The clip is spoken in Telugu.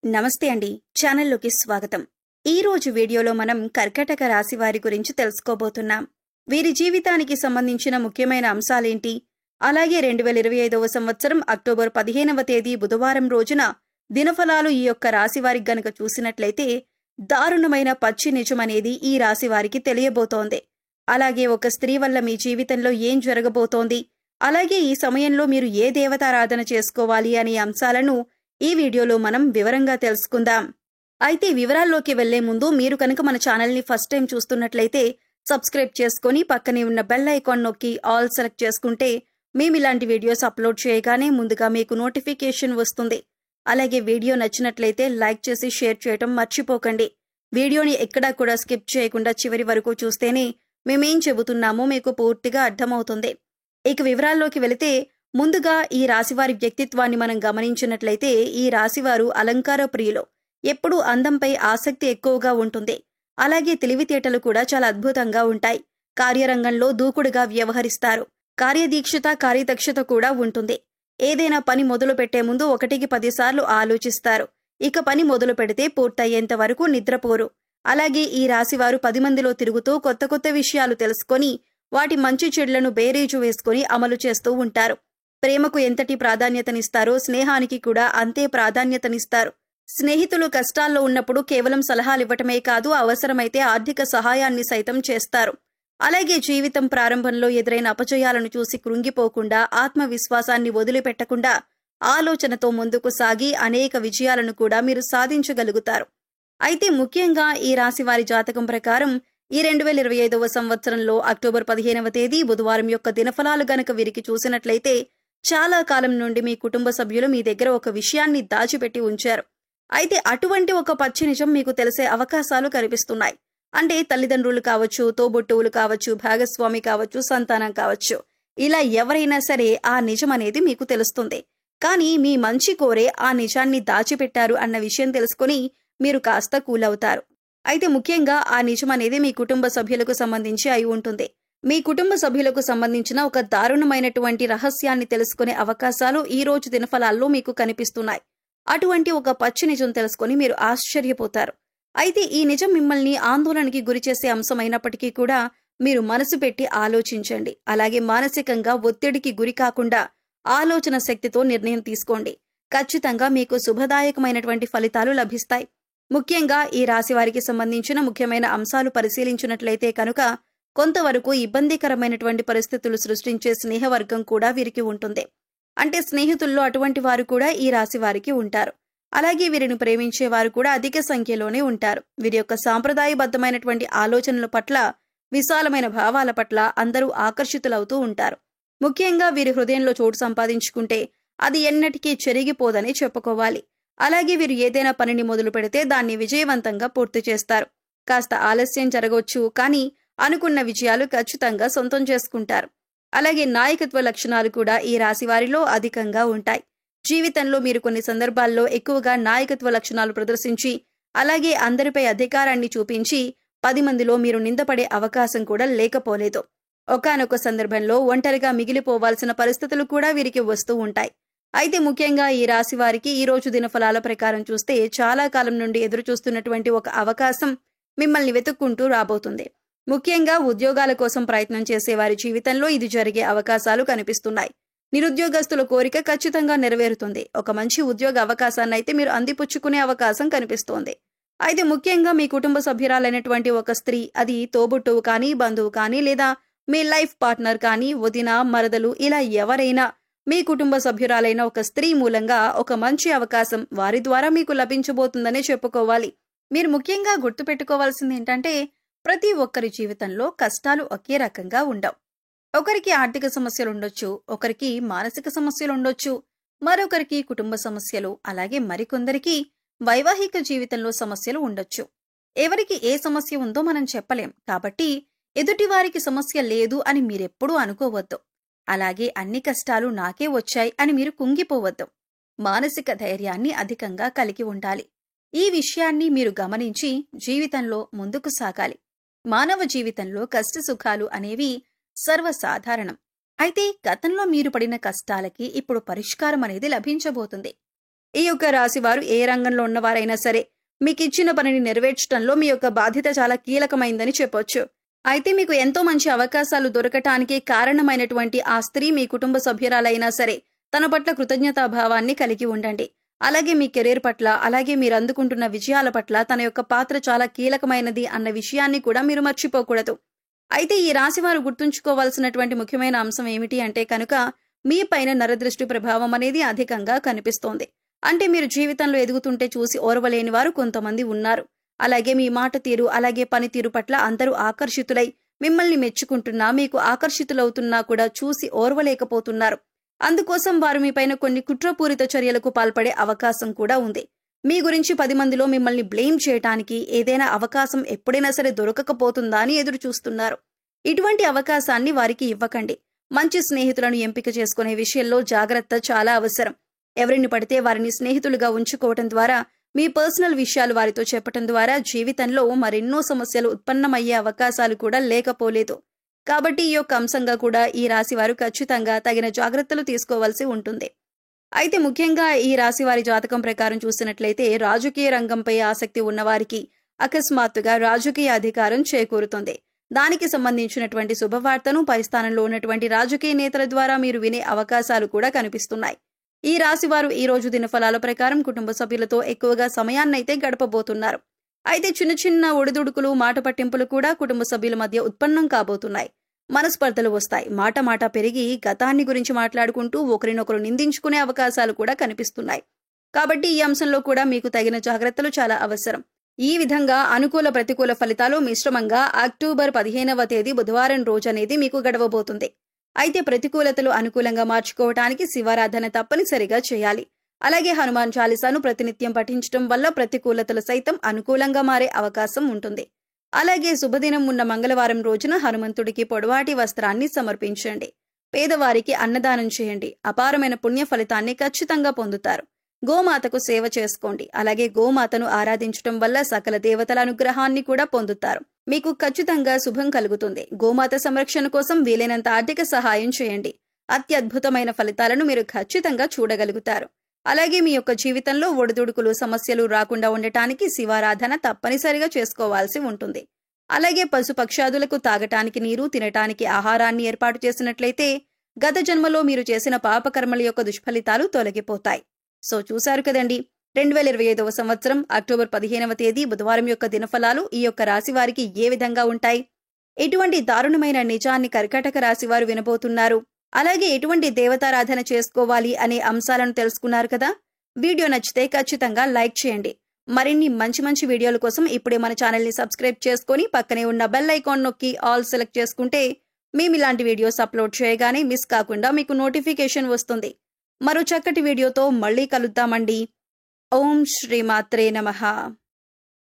నమస్తే అండి, ఛానల్లోకి స్వాగతం. ఈ రోజు వీడియోలో మనం కర్కాటక రాశి వారి గురించి తెలుసుకోబోతున్నాం. వీరి జీవితానికి సంబంధించిన ముఖ్యమైన అంశాలేంటి, అలాగే 2025వ సంవత్సరం అక్టోబర్ 15వ తేదీ బుధవారం రోజున దినఫలాలు ఈ యొక్క రాశి వారికి గనక చూసినట్లయితే దారుణమైన పచ్చి నిజమనేది ఈ రాశి వారికి తెలియబోతోంది. అలాగే ఒక స్త్రీ వల్ల మీ జీవితంలో ఏం జరగబోతోంది, అలాగే ఈ సమయంలో మీరు ఏ దేవతారాధన చేసుకోవాలి అనే అంశాలను ఈ వీడియోలో మనం వివరంగా తెలుసుకుందాం. అయితే వివరాల్లోకి వెళ్లే ముందు మీరు కనుక మన ఛానల్ని ఫస్ట్ టైం చూస్తున్నట్లయితే సబ్స్క్రైబ్ చేసుకుని పక్కనే ఉన్న బెల్ ఐకాన్ నొక్కి ఆల్ సెలెక్ట్ చేసుకుంటే మేము ఇలాంటి వీడియోస్ అప్లోడ్ చేయగానే ముందుగా మీకు నోటిఫికేషన్ వస్తుంది. అలాగే వీడియో నచ్చినట్లయితే లైక్ చేసి షేర్ చేయటం మర్చిపోకండి. వీడియోని ఎక్కడా కూడా స్కిప్ చేయకుండా చివరి వరకు చూస్తేనే మేమేం చెబుతున్నామో మీకు పూర్తిగా అర్థమవుతుంది. ఇక వివరాల్లోకి వెళితే ముందుగా ఈ రాశివారి వ్యక్తిత్వాన్ని మనం గమనించినట్లయితే ఈ రాశివారు అలంకార ప్రియులు. ఎప్పుడూ అందంపై ఆసక్తి ఎక్కువగా ఉంటుంది. అలాగే తెలివితేటలు కూడా చాలా అద్భుతంగా ఉంటాయి. కార్యరంగంలో దూకుడుగా వ్యవహరిస్తారు. కార్యదీక్షత కార్యదక్షత కూడా ఉంటుంది. ఏదైనా పని మొదలు పెట్టే ముందు 1కి 10 సార్లు ఆలోచిస్తారు. ఇక పని మొదలు పెడితే పూర్తయ్యేంత వరకు నిద్రపోరు. అలాగే ఈ రాశివారు 10 మందిలో తిరుగుతూ కొత్త కొత్త విషయాలు తెలుసుకొని వాటి మంచి చెడులను బేరీజు వేసుకుని అమలు చేస్తూ ఉంటారు. ప్రేమకు ఎంతటి ప్రాధాన్యతనిస్తారో స్నేహానికి కూడా అంతే ప్రాధాన్యతనిస్తారు. స్నేహితులు కష్టాల్లో ఉన్నప్పుడు కేవలం సలహాలివ్వటమే కాదు, అవసరమైతే ఆర్థిక సహాయాన్ని సైతం చేస్తారు. అలాగే జీవితం ప్రారంభంలో ఎదురైన అపజయాలను చూసి కృంగిపోకుండా ఆత్మవిశ్వాసాన్ని వదిలిపెట్టకుండా ఆలోచనతో ముందుకు సాగి అనేక విజయాలను కూడా మీరు సాధించగలుగుతారు. అయితే ముఖ్యంగా ఈ రాశి వారి జాతకం ప్రకారం ఈ 2025వ సంవత్సరంలో అక్టోబర్ 15వ తేదీ బుధవారం యొక్క దినఫలాలు గనక వీరికి చూసినట్లయితే చాలా కాలం నుండి మీ కుటుంబ సభ్యులు మీ దగ్గర ఒక విషయాన్ని దాచిపెట్టి ఉంచారు. అయితే అటువంటి ఒక పచ్చి నిజం మీకు తెలిసే అవకాశాలు కనిపిస్తున్నాయి. అంటే తల్లిదండ్రులు కావచ్చు, తోబుట్టువులు కావచ్చు, భాగస్వామి కావచ్చు, సంతానం కావచ్చు, ఇలా ఎవరైనా సరే ఆ నిజం అనేది మీకు తెలుస్తుంది. కానీ మీ మంచి కోరే ఆ నిజాన్ని దాచిపెట్టారు అన్న విషయం తెలుసుకుని మీరు కాస్త కూలవుతారు. అయితే ముఖ్యంగా ఆ నిజం అనేది మీ కుటుంబ సభ్యులకు సంబంధించి అయి ఉంటుంది. మీ కుటుంబ సభ్యులకు సంబంధించిన ఒక దారుణమైనటువంటి రహస్యాన్ని తెలుసుకునే అవకాశాలు ఈ రోజు దినఫలాల్లో మీకు కనిపిస్తున్నాయి. అటువంటి ఒక పచ్చి నిజం తెలుసుకుని మీరు ఆశ్చర్యపోతారు. అయితే ఈ నిజం మిమ్మల్ని ఆందోళనకి గురిచేసే అంశమైనప్పటికీ కూడా మీరు మనసు పెట్టి ఆలోచించండి. అలాగే మానసికంగా ఒత్తిడికి గురి కాకుండా ఆలోచన శక్తితో నిర్ణయం తీసుకోండి. ఖచ్చితంగా మీకు శుభదాయకమైనటువంటి ఫలితాలు లభిస్తాయి. ముఖ్యంగా ఈ రాశి వారికి సంబంధించిన ముఖ్యమైన అంశాలు పరిశీలించినట్లయితే కనుక కొంతవరకు ఇబ్బందికరమైనటువంటి పరిస్థితులు సృష్టించే స్నేహవర్గం కూడా వీరికి ఉంటుంది. అంటే స్నేహితుల్లో అటువంటి వారు కూడా ఈ రాశి వారికి ఉంటారు. అలాగే వీరిని ప్రేమించే వారు కూడా అధిక సంఖ్యలోనే ఉంటారు. వీరి యొక్క సాంప్రదాయబద్ధమైనటువంటి ఆలోచనల పట్ల, విశాలమైన భావాల పట్ల అందరూ ఆకర్షితులవుతూ ఉంటారు. ముఖ్యంగా వీరి హృదయంలో చోటు సంపాదించుకుంటే అది ఎన్నటికీ చెరిగిపోదని చెప్పుకోవాలి. అలాగే వీరు ఏదైనా పనిని మొదలు పెడితే దాన్ని విజయవంతంగా పూర్తి చేస్తారు. కాస్త ఆలస్యం జరగవచ్చు, కానీ అనుకున్న విజయాలు ఖచ్చితంగా సొంతం చేసుకుంటారు. అలాగే నాయకత్వ లక్షణాలు కూడా ఈ రాశి వారిలో అధికంగా ఉంటాయి. జీవితంలో మీరు కొన్ని సందర్భాల్లో ఎక్కువగా నాయకత్వ లక్షణాలు ప్రదర్శించి అలాగే అందరిపై అధికారాన్ని చూపించి 10 మందిలో మీరు నిందపడే అవకాశం కూడా లేకపోలేదు. ఒకానొక సందర్భంలో ఒంటరిగా మిగిలిపోవాల్సిన పరిస్థితులు కూడా వీరికి వస్తూ ఉంటాయి. అయితే ముఖ్యంగా ఈ రాశి వారికి ఈ రోజు దినఫలాల ప్రకారం చూస్తే చాలా కాలం నుండి ఎదురు చూస్తున్నటువంటి ఒక అవకాశం మిమ్మల్ని వెతుక్కుంటూ రాబోతుంది. ముఖ్యంగా ఉద్యోగాల కోసం ప్రయత్నం చేసే వారి జీవితంలో ఇది జరిగే అవకాశాలు కనిపిస్తున్నాయి. నిరుద్యోగస్తుల కోరిక ఖచ్చితంగా నెరవేరుతుంది. ఒక మంచి ఉద్యోగ అవకాశాన్ని అయితే మీరు అందిపుచ్చుకునే అవకాశం కనిపిస్తోంది. అయితే ముఖ్యంగా మీ కుటుంబ సభ్యురాలైనటువంటి ఒక స్త్రీ, అది తోబుట్టువు కానీ, బంధువు కానీ, లేదా మీ లైఫ్ పార్ట్నర్ కానీ, వదిన, మరదలు, ఇలా ఎవరైనా మీ కుటుంబ సభ్యురాలైన ఒక స్త్రీ మూలంగా ఒక మంచి అవకాశం వారి ద్వారా మీకు లభించబోతుందనే చెప్పుకోవాలి. మీరు ముఖ్యంగా గుర్తుపెట్టుకోవాల్సింది ఏంటంటే ప్రతి ఒక్కరి జీవితంలో కష్టాలు ఒకే రకంగా ఉండవు. ఒకరికి ఆర్థిక సమస్యలు ఉండొచ్చు, ఒకరికి మానసిక సమస్యలు ఉండొచ్చు, మరొకరికి కుటుంబ సమస్యలు, అలాగే మరికొందరికి వైవాహిక జీవితంలో సమస్యలు ఉండొచ్చు. ఎవరికి ఏ సమస్య ఉందో మనం చెప్పలేం. కాబట్టి ఎదుటివారికి సమస్య లేదు అని మీరెప్పుడూ అనుకోవద్దు. అలాగే అన్ని కష్టాలు నాకే వచ్చాయి అని మీరు కుంగిపోవద్దు. మానసిక ధైర్యాన్ని అధికంగా కలిగి ఉండాలి. ఈ విషయాన్ని మీరు గమనించి జీవితంలో ముందుకు సాగాలి. మానవ జీవితంలో కష్టసుఖాలు అనేవి సర్వసాధారణం. అయితే గతంలో మీరు పడిన కష్టాలకి ఇప్పుడు పరిష్కారం అనేది లభించబోతుంది. ఈ యొక్క రాశి వారు ఏ రంగంలో ఉన్నవారైనా సరే మీకు ఇచ్చిన పనిని నెరవేర్చడంలో మీ యొక్క బాధ్యత చాలా కీలకమైందని చెప్పొచ్చు. అయితే మీకు ఎంతో మంచి అవకాశాలు దొరకటానికి కారణమైనటువంటి ఆ స్త్రీ మీ కుటుంబ సభ్యురాలైనా సరే తన పట్ల కృతజ్ఞతాభావాన్ని కలిగి ఉండండి. అలాగే మీ కెరీర్ పట్ల, అలాగే మీరు అందుకుంటున్న విజయాల పట్ల తన యొక్క పాత్ర చాలా కీలకమైనది అన్న విషయాన్ని కూడా మీరు మర్చిపోకూడదు. అయితే ఈ రాశి వారు గుర్తుంచుకోవాల్సినటువంటి ముఖ్యమైన అంశం ఏమిటి అంటే కనుక మీ పైన నరదృష్టి ప్రభావం అనేది అధికంగా కనిపిస్తోంది. అంటే మీరు జీవితంలో ఎదుగుతుంటే చూసి ఓర్వలేని వారు కొంతమంది ఉన్నారు. అలాగే మీ మాట తీరు, అలాగే పనితీరు పట్ల అందరూ ఆకర్షితులై మిమ్మల్ని మెచ్చుకుంటున్నా, మీకు ఆకర్షితులవుతున్నా కూడా చూసి ఓర్వలేకపోతున్నారు. అందుకోసం వారు మీపైన కొన్ని కుట్రపూరిత చర్యలకు పాల్పడే అవకాశం కూడా ఉంది. మీ గురించి 10 మందిలో మిమ్మల్ని బ్లేమ్ చేయటానికి ఏదైనా అవకాశం ఎప్పుడైనా సరే దొరకకపోతుందా అని ఎదురు చూస్తున్నారు. ఇటువంటి అవకాశాన్ని వారికి ఇవ్వకండి. మంచి స్నేహితులను ఎంపిక చేసుకునే విషయంలో జాగ్రత్త చాలా అవసరం. ఎవరిని పడితే వారిని స్నేహితులుగా ఉంచుకోవటం ద్వారా, మీ పర్సనల్ విషయాలు వారితో చెప్పటం ద్వారా జీవితంలో మరెన్నో సమస్యలు ఉత్పన్నమయ్యే అవకాశాలు కూడా లేకపోలేదు. కాబట్టి ఈ యొక్క అంశంగా కూడా ఈ రాశి వారు ఖచ్చితంగా తగిన జాగ్రత్తలు తీసుకోవాల్సి ఉంటుంది. అయితే ముఖ్యంగా ఈ రాశి వారి జాతకం ప్రకారం చూసినట్లయితే రాజకీయ రంగంపై ఆసక్తి ఉన్నవారికి అకస్మాత్తుగా రాజకీయ అధికారం చేకూరుతుంది. దానికి సంబంధించినటువంటి శుభవార్తను పై స్థానంలో ఉన్నటువంటి రాజకీయ నేతల ద్వారా మీరు వినే అవకాశాలు కూడా కనిపిస్తున్నాయి. ఈ రాశి వారు ఈ రోజు దినఫలాల ప్రకారం కుటుంబ సభ్యులతో ఎక్కువగా సమయాన్నైతే గడపబోతున్నారు. అయితే చిన్న చిన్న ఒడిదుడుకులు, మాట పట్టింపులు కూడా కుటుంబ సభ్యుల మధ్య ఉత్పన్నం కాబోతున్నాయి. మనస్పర్ధలు వస్తాయి. మాట పెరిగి గతాన్ని గురించి మాట్లాడుకుంటూ ఒకరినొకరు నిందించుకునే అవకాశాలు కూడా కనిపిస్తున్నాయి. కాబట్టి ఈ అంశంలో కూడా మీకు తగిన జాగ్రత్తలు చాలా అవసరం. ఈ విధంగా అనుకూల ప్రతికూల ఫలితాలు మిశ్రమంగా అక్టోబర్ 15వ తేదీ బుధవారం రోజు అనేది మీకు గడవబోతుంది. అయితే ప్రతికూలతలు అనుకూలంగా మార్చుకోవటానికి శివారాధన తప్పనిసరిగా చేయాలి. అలాగే హనుమాన్ చాలీసాను ప్రతినిత్యం పఠించడం వల్ల ప్రతికూలతలు సైతం అనుకూలంగా మారే అవకాశం ఉంటుంది. అలాగే శుభదినం ఉన్న మంగళవారం రోజున హనుమంతుడికి పొడవాటి వస్త్రాన్ని సమర్పించండి. పేదవారికి అన్నదానం చేయండి. అపారమైన పుణ్య ఫలితాన్ని ఖచ్చితంగా పొందుతారు. గోమాతకు సేవ చేసుకోండి. అలాగే గోమాతను ఆరాధించడం వల్ల సకల దేవతల అనుగ్రహాన్ని కూడా పొందుతారు. మీకు ఖచ్చితంగా శుభం కలుగుతుంది. గోమాత సంరక్షణ కోసం వీలైనంత ఆర్థిక సహాయం చేయండి. అత్యద్భుతమైన ఫలితాలను మీరు ఖచ్చితంగా చూడగలుగుతారు. అలాగే మీ యొక్క జీవితంలో ఒడిదుడుకులు, సమస్యలు రాకుండా ఉండటానికి శివారాధన తప్పనిసరిగా చేసుకోవాల్సి ఉంటుంది. అలాగే పశుపక్షాదులకు తాగటానికి నీరు, తినటానికి ఆహారాన్ని ఏర్పాటు చేసినట్లయితే గత జన్మలో మీరు చేసిన పాపకర్మల యొక్క దుష్ఫలితాలు తొలగిపోతాయి. సో చూశారు కదండి, 2025వ సంవత్సరం అక్టోబర్ 15వ తేదీ బుధవారం యొక్క దినఫలాలు ఈ యొక్క రాశి వారికి ఏ విధంగా ఉంటాయి, ఎటువంటి దారుణమైన నిజాన్ని కర్కాటక రాశి వారు వినబోతున్నారు, అలాగే ఎటువంటి దేవతారాధన చేసుకోవాలి అనే అంశాలను తెలుసుకున్నారు కదా. వీడియో నచ్చితే ఖచ్చితంగా లైక్ చేయండి. మరిన్ని మంచి వీడియోల కోసం ఇప్పుడే మన ఛానల్ని సబ్స్క్రైబ్ చేసుకొని పక్కనే ఉన్న బెల్ ఐకాన్ నొక్కి ఆల్ సెలెక్ట్ చేసుకుంటే మేము ఇలాంటి వీడియోస్ అప్లోడ్ చేయగానే మిస్ కాకుండా మీకు నోటిఫికేషన్ వస్తుంది. మరో చక్కటి వీడియోతో మళ్ళీ కలుద్దామండి. ఓం శ్రీమాత్రే నమః.